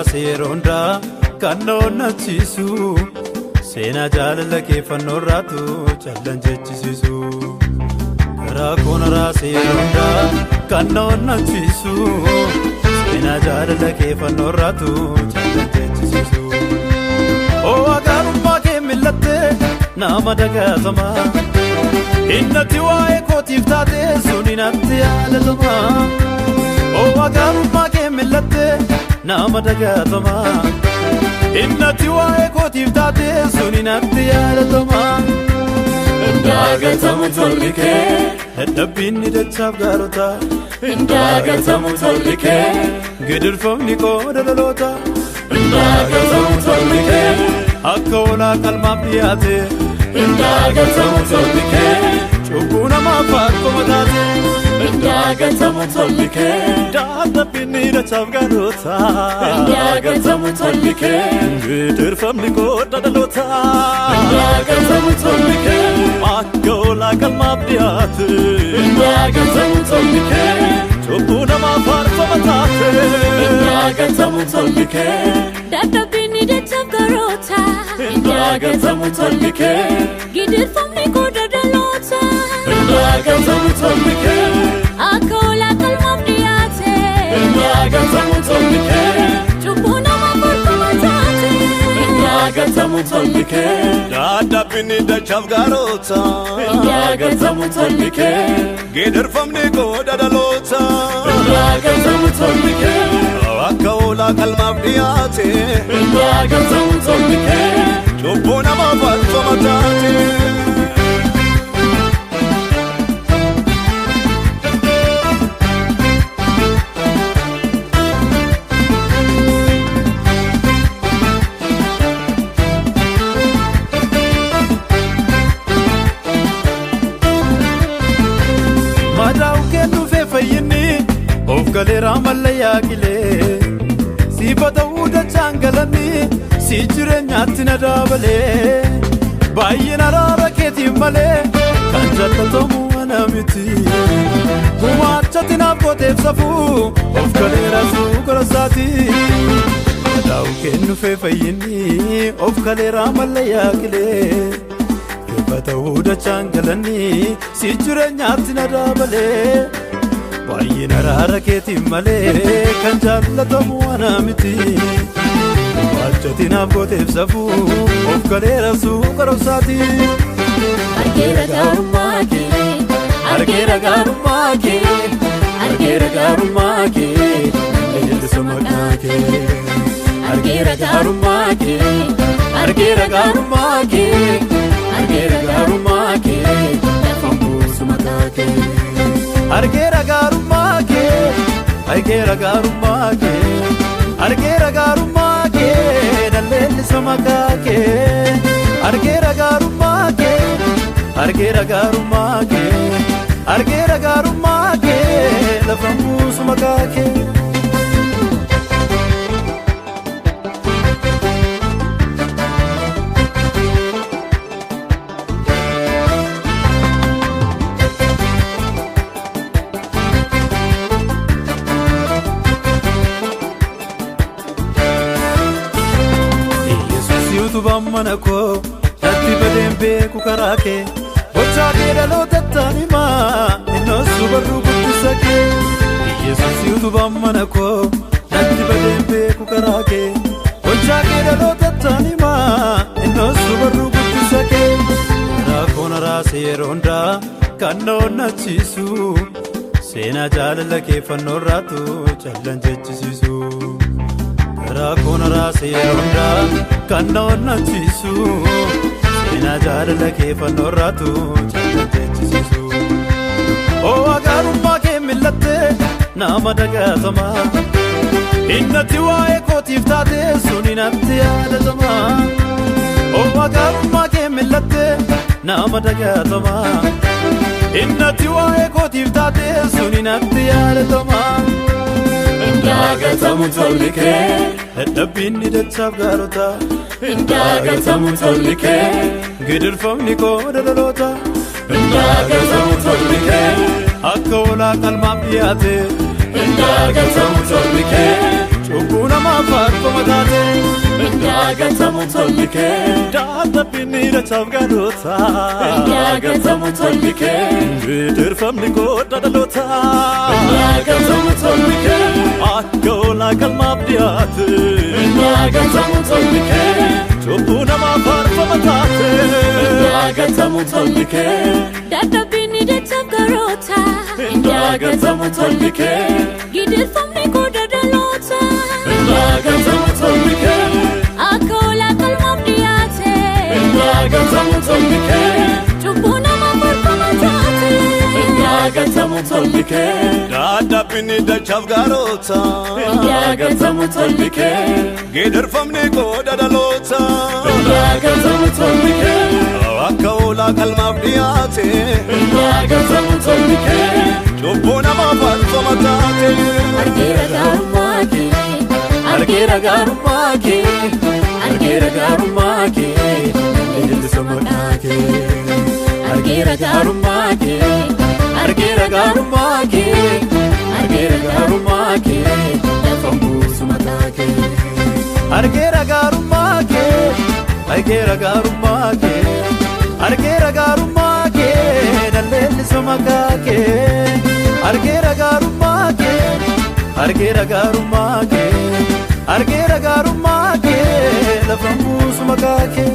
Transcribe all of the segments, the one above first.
seeronda kannoonnachiisu seenaa jaalala kee fannoorraatu callan jechisiisu karaa koonarraa seeronda kannoonnachiisu seenaa jaalala kee fannoorraatu callan jechisiisu oo agaarummaa kee millatte nama dagatama innatti waa'ee kootiif taate suni natti yaadatama oo agaarummaa kee millatte nama dagatama innatti waa'ee kootiif taate suni natti yaadatama Indagatamu tolli kee dadhabbiinni dachaaf gaarota Indagatamu tolli kee gidirfamni koo dalaloota Indagatamu tolli kee akka oolaa qalmaaf dhiyaate Indagatamu tolli kee cubbuu namaaf akkuma taate Indagatamu tolli kee dadhabbiinni dachaaf gaarota Indagatamu tolli kee gidirfamni koo dalaloota Indagatamu tolli kee akka oolaa qalmaaf dhiyaate Indagatamu tolli kee cubbuu namaaf akkuma taate Indagatamu tolli kee dadhabbiinni dachaaf gaarota Indagatamu tolli kee gidirfamni koo dalaloota Indagatamu tolli kee akka oolaa qalmaaf dhiyaate Indagatamu tolli kee cubbuu namaaf akkuma taate Indagatamu tolli kee dadhabbiinni dachaaf gaarota Indagatamu tolli kee gidirfamni koo dalaloota Indagatamu tolli kee akka oolaa qalmaaf dhiyaate Indagatamu tolli kee cubbuu namaaf akkuma taate madaa'u kennu fayyinni of galeeraa mallayyaa qilee siifa ta'uu dachaan galanni si jireenyaatti na daabalee baay'een araara keetiin malee kan jaallatamu ana miti gumaachatti naaf gooteef safuu of galeeraa suukara isaati madaa'u kennu fayyinni of galeeraa mallayyaa qilee siifa ta'uu dachaan galanni si jireenyaatti na daabalee baay'een araara keetiin malee kan jaallatamu ana miti gumaachatti naaf gooteef safuu of galeeraa suukara isaati Argeera gaarummaa kee argeera gaarummaa kee Argeera gaarummaa kee eebbisa maqaa kee Argeera gaarummaa kee argeera gaarummaa kee Argeera gaarummaa kee lafaan buusu maqaa kee argeera gaarummaa kee argeera gaarummaa kee argeera gaarummaa kee dalleellisa maqaa kee argeera gaarummaa kee argeera gaarummaa kee argeera gaarummaa kee lafaan buusu maqaa kee utubaan mana koo natti badeen beeku karaa kee gochaa kee dhalootattaan himaa innoosu barruu guddisa kee Yesuus utubaan mana koo natti badeen beeku karaa kee gochaa kee dhalootattaan himaa innoosu barruu guddisa kee karaa koonarraa seeronda kannoonnachiisu seenaa jaalala kee fannoorraatu callan jechisiisu karaa koonarraa seeronda kannoonnachiisu seenaa jaalala kee fannoorraatu callan jechisiisu oo agaarummaa kee millatte nama dagatama innatti waa'ee kootiif taate suni natti yaadatama oo agaarummaa kee millatte nama dagatama innatti waa'ee kootiif taate suni natti yaadatama Indagatamu tolli kee dadhabbiinni dachaaf gaarota Indagatamu tolli kee gidirfamni koo dalaloota Indagatamu tolli kee akka oolaa qalmaaf dhiyaate Indagatamu tolli kee cubbuu namaaf faarfama taate Yaagatamu tolli kee dadhabbiin dachaaf gaarota Yaagatamu tolli kee Gidirfamni koo dhaloota Yaagatamu tolli kee akka oolaa galmaaf dhiyaate Yaagatamu tolli kee cubbuu namaaf faarfama taate Yaagatamu tolli kee dadhabbiin dachaaf gaarota Yaagatamu tolli kee gidirfamni koo dhaloota Yaagatamu tolli kee akka oolaa galmaaf dhiyaate Yaagatamu tolli kee cubbuu namaaf faarfama taate Yaagatamu tolli kee dadhabbiin dachaaf gaarota Yaagatamu tolli kee Gidirfamni koo dhaloota Yaagatamu tolli kee akka oolaa galmaaf dhiyaate Yaagatamu tolli kee cubbuu namaaf faarfama taate Argeera gaarummaa kee Argeera gaarummaa kee Argeera gaarummaa kee Eebbisa maqaa kee Argeera gaarummaa kee Argeera gaarummaa kee Argeera gaarummaa kee Lafa buusu maqaa kee Argeera gaarummaa kee Argeera gaarummaa kee Argeera gaarummaa kee Nalleellisa maqaa kee Argeera gaarummaa kee Argeera gaarummaa kee Argeera gaarummaa kee Lafa buusu maqaa kee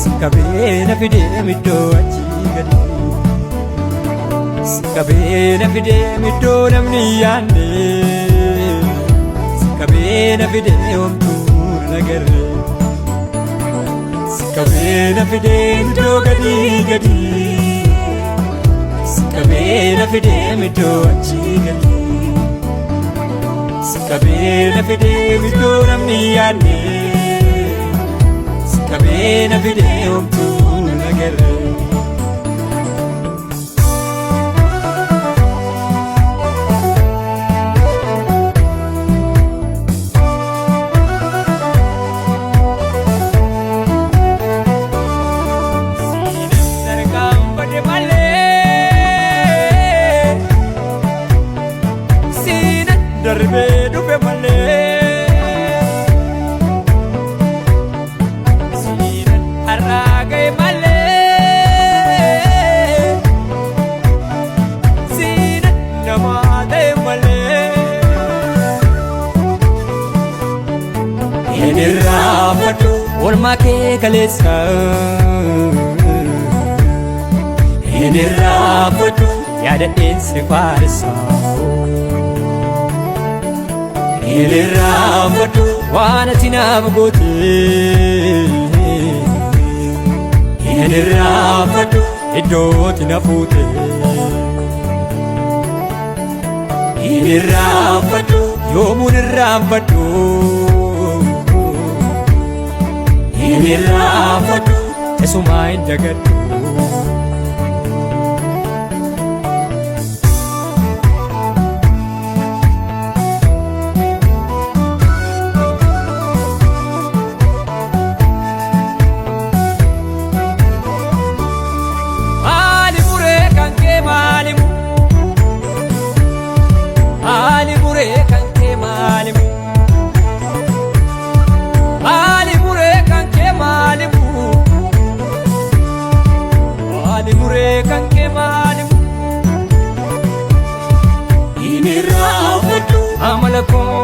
Sikabeena fidee middoo achii gadi Sikabeena fidee middoo namni yaanne Sikabeena fidee homtuu nagarre Sikabeena fidee middoo gadi gadi Sikabeena fidee middoo achii gadi Sikabeena fidee middoo namni yaanne Sikabeena fidee homtuu nagarre Darbee dhufe malee siinan har'aa ga'e malee siinan namaa ta'e malee hin irraanfadhu oolmaa kee kaleessa hin irraanfadhu yaadadheen si faarsaa hin irraanfadhu waan ati naaf goote hin irraanfadhu iddootti na fuute hin irraanfadhu yoomuun irraanfadhu hin irraanfadhu teessumaa hin dagadhu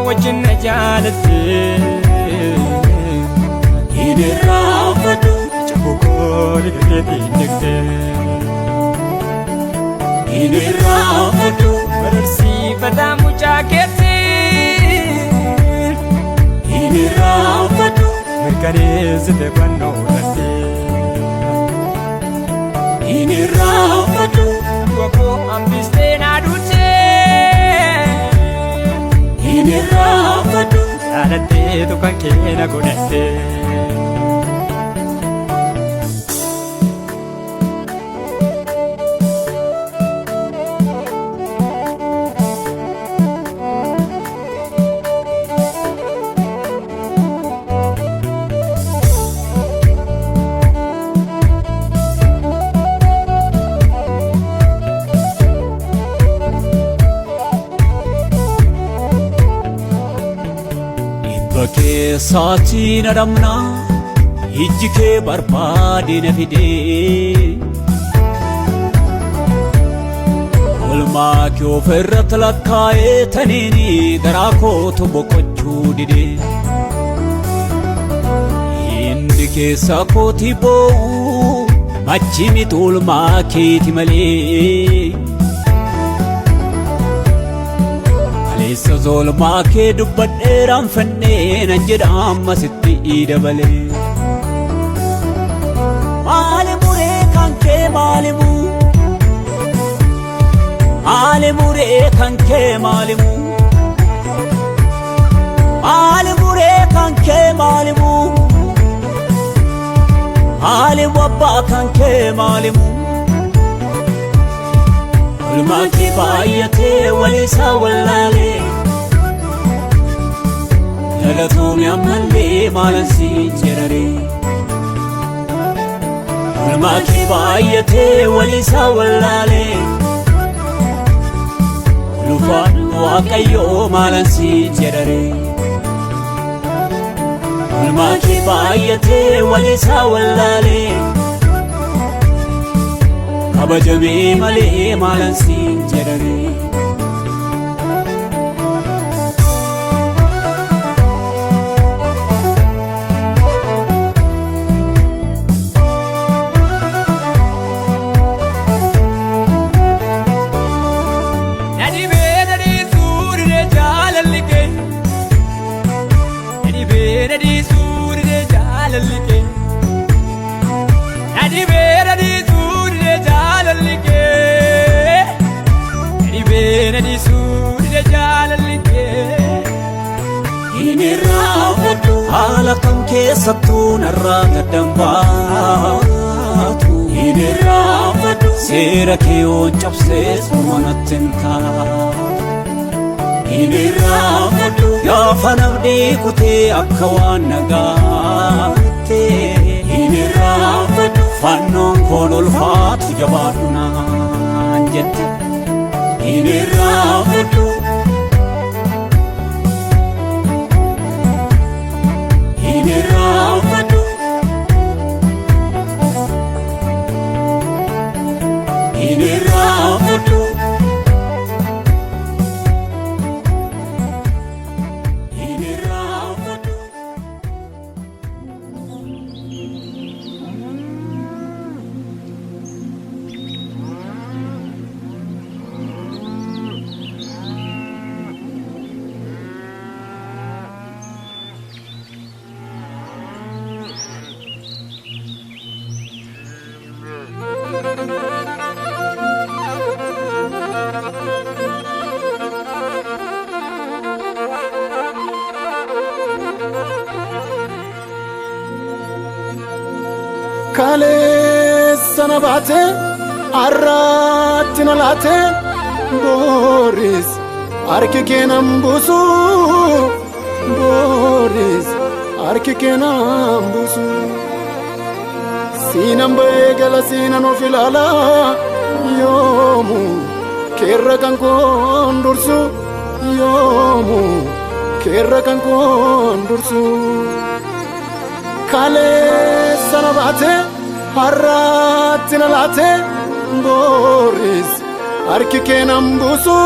wajjin na jaalatte hin irraanfadhu cabbokooli gateetiin dhaqxe hin irraanfadhu barsiifataa mucaa keetti hin irraanfadhu mirkaneessite fannoo dhatte hin irraanfadhu wakkoo hambistee naa duute hin irraanfadhu jaalatteetu kan kee na godhatte Saatiin adamna ijji kee barbaade na fide olmaa kee ofirratti lakkaa'ee taniini garaa kootu boqochuu dide hindi keessa kooti boo'u machi miti olmaa keeti malee Aleessa zolmaa kee dubbadheeraan fannee nan jedha amma sitti dabalee maali muree kan kee maalimu maali muree kan kee maalimu maali muree kan kee maalimu maali wabbaa kan kee maalimu olmaakii baay'atee waliisaa wallaalee dhalatuumi ammallee maalansi jedharee olmaakii baay'atee waliisaa wallaalee lufaan waaqayyoo maalansi jedharee olmaakii baay'atee waliisaa wallaalee kabajamee malee maalansi jedharee haala kan keessattuu narraa gaddambaatu hin irraanfadhu seera kee yoon cabsees manatti hin taa'u hin irraanfadhu gaafa nabdii kutee akka waan nagaatte hin irraanfadhu fannoon koon ulfaatu jabaadhu naan jette hin irraanfadhu kale sanabate arratti nalate Boris arki kenam busu Boris arki kenam busu Sinam begala sinan ofilala yomu kerra kan kondursu yomu kerra kan kondursu kale sanabate harratti nalate Boris arki kenam busu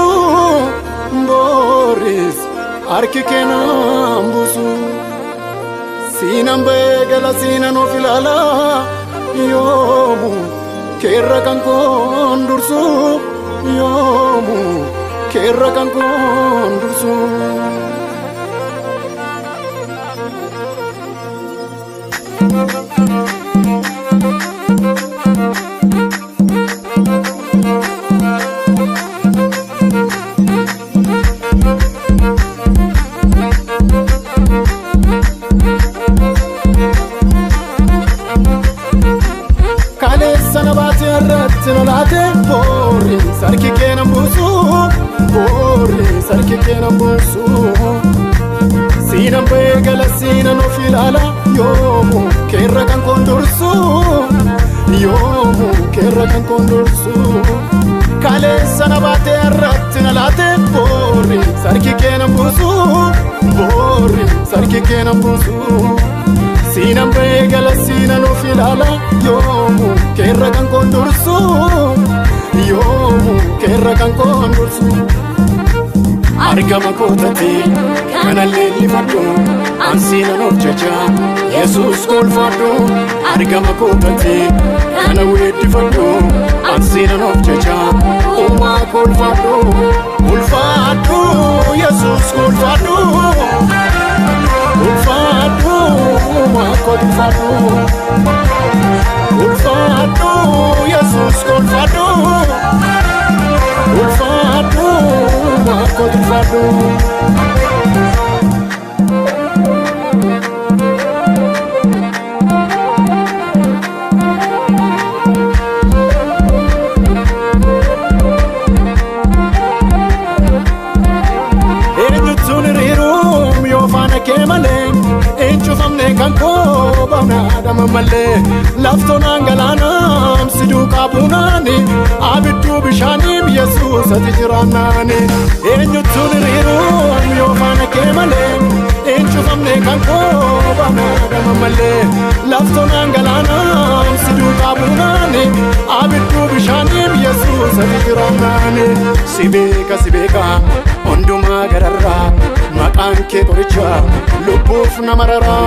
Boris arki kenam busu Sinam begala sinan ofilala yomu kerra kan kondursu yomu kerra kan kondursu sanabate arratti nalate Boris arki kenam busu Boris arki kenam busu Sinam begala sinan ofilala yomu kerra kan kondursu yomu kerra kan kondursu kale sanabate arratti nalate Boris arki kenam busu Boris arki kenam busu Sinam begala sinan ofilala yomu kerra kan kondursu yomu kerra kan kondursu argama kotati kana lelifadhu ansinan ofjaja Jesus kolfadhu argama kotati kana weddifadhu ansinan ofjaja uma kolfadhu ulfadhu Jesus kolfadhu ulfadhu uma kolfadhu ulfadhu Jesus kolfadhu ulfadhu uma kolfadhu kemale enchufamne kanko bana damamalle laftonan galanam sidu qabunani abiddu bishanim Jesus atijranani enyutun rirum yofana kemale enchufamne kanko bana damamalle laftonan galanam sidu qabunani abiddu bishanim Jesus atijranani sibeka onduma gararra maqaan kee qoricha lubbuuf namarara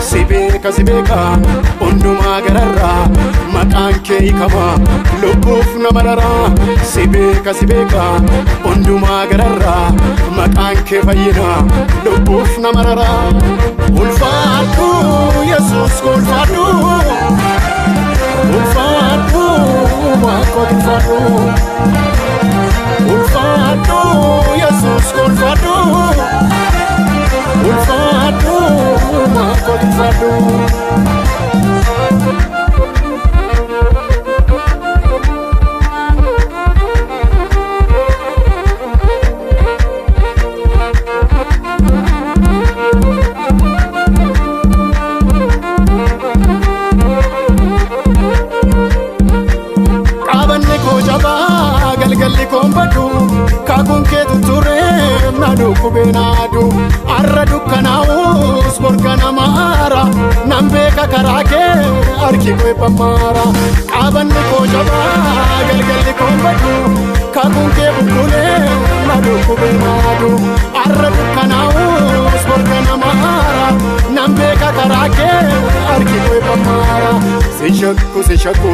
sibeka hundumaa gararra maqaan kee hiikama lubbuuf namarara sibeka hundumaa gararra maqaan kee fayyina lubbuuf namarara ulfaadhu Yesuus ulfaadhu ulfaadhu maqaa ulfaadhu ulfaadhu Yesuus ulfaadhu ulfaadhu maqaa ulfaadhu qabanne koo jabaa galgalli kombadhu kaakun kee tutture nadu kubenaadu arra dukkanaa'us borgana maara nan beeka karaa kee arki koo eebbamaara qabanne koo jabaa galgalli kombadhu kaakun kee bukkulee nadu kubenaadu arra dukkanaa'us borgana maara nan beeka karaa kee arki koo eebbamaara si shakku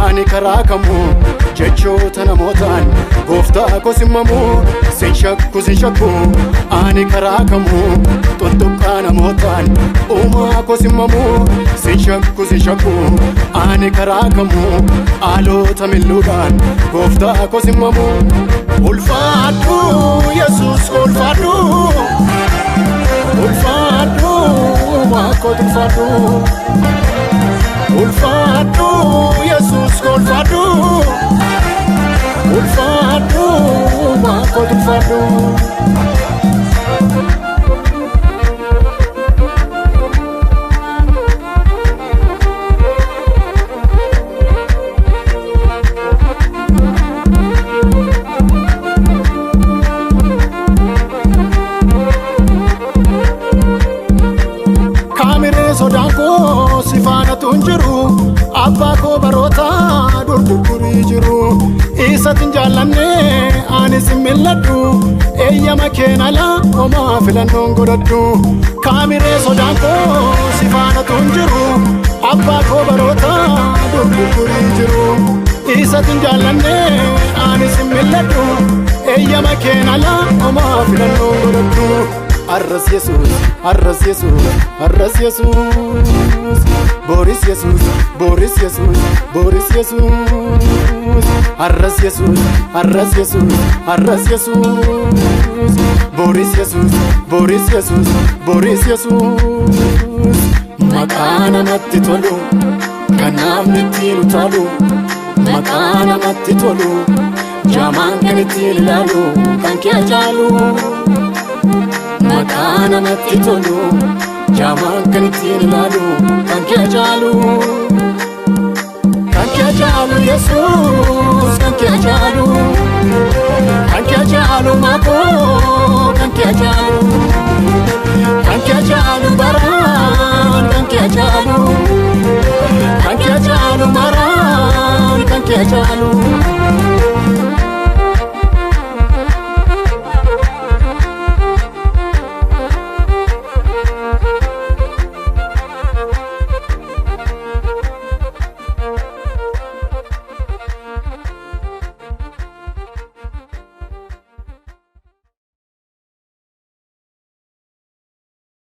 ani karaa kamu jechoota namootaan gooftaa koo simmamu sin shakku ani karaa kamu tuttuqqaa namootaan uumaa koo simmamu sin shakku ani karaa kamu haalota milluudhaan gooftaa koo simmamu ulfaadhu Yesuus ulfaadhu ulfaadhu maqaa ulfaadhu ulfaadhu Yesuus koo ulfaadhu ulfaadhu maakoo ulfaadhu. Abbaa koo baroota durdurii jiru isatiin jaallanne anis milladhu eeyyama keenala homaa filannoon godhadhu kaamiree sodaan koo si faana tun jiru abbaa koo baroota durdurii jiru isatiin jaallanne anis milladhu eeyyama keenala homaa filannoon godhadhu. Arras Yesuus, arras Yesuus, arras Yesuus, Boris Yesuus, Boris Yesuus, Boris Yesuus, arras Yesuus, arras Yesuus, arras Yesuus, Boris Yesuus, Boris Yesuus, Boris Yesuus. Maqaa namatti tolu, kan namni ittiin utaalu, maqaa namatti tolu, jaamaan kan ittiin ilaalu, kan kee ajaalu. Maqaa namatti tolu, jaamaan kan ittiin ilaalu, kan kee ajaalu. Kan kee ajaalu Yesuus, kan kee ajaalu. Kan kee ajaalu maakoo, kan kee ajaalu. Kan kee ajaalu baraan, kan kee ajaalu. Kan kee ajaalu maraan, kan kee ajaalu.